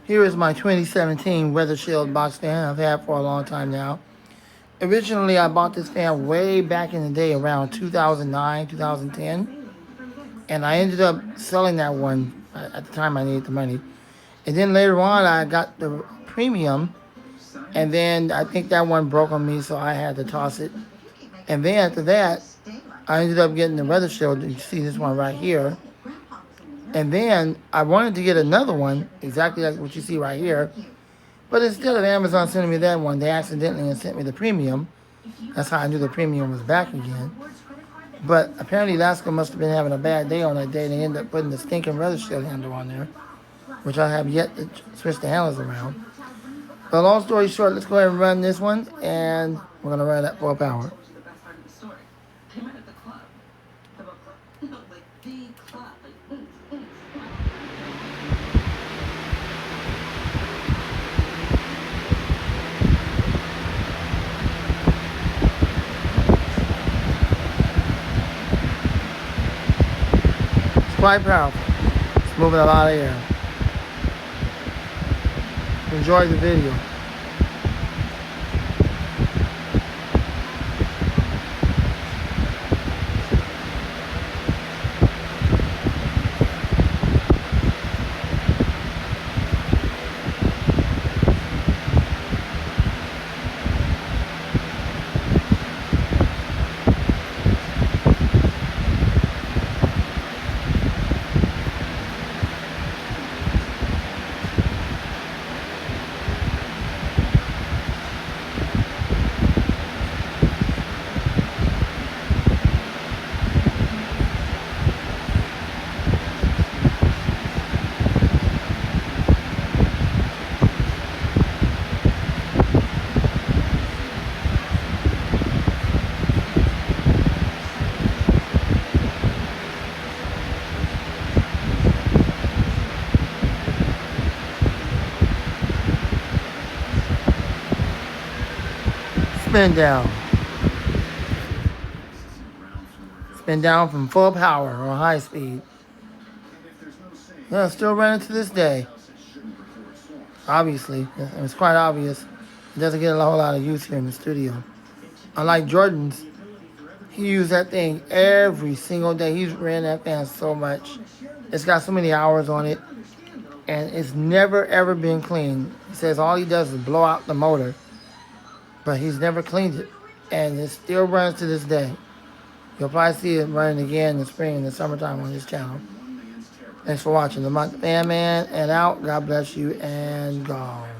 Here is my 2017 Weather Shield box fan I've had for a long time now. Originally, I bought this fan way back in the day, around 2009, 2010. And I ended up selling that one at the time I needed the money. And then later on, I got the premium. And then I think that one broke on me, so I had to toss it. And then after that, I ended up getting the Weather Shield. You see this one right here. And then I wanted to get another one, exactly like what you see right here. But instead of Amazon sending me that one, they accidentally sent me the premium. That's how I knew the premium was back again. But apparently Lasko must have been having a bad day on that day. They ended up putting the stinking Weather Shield handle on there, which I have yet to switch the handles around. But long story short, let's go ahead and run this one, and we're going to run that full power. It's quite powerful. It's moving a lot of air. Enjoy the video. Spin down. Spin down from full power or high speed. Yeah, still running to this day. Obviously, it's quite obvious. It doesn't get a whole lot of use here in the studio. Unlike Jordan's, he used that thing every single day. He's ran that fan so much. It's got so many hours on it, and it's never ever been cleaned. He says all he does is blow out the motor, but he's never cleaned it, and it still runs to this day. You'll probably see it running again in the spring and the summertime on this channel. Thanks for watching. The Fan Man and out. God bless you and gone.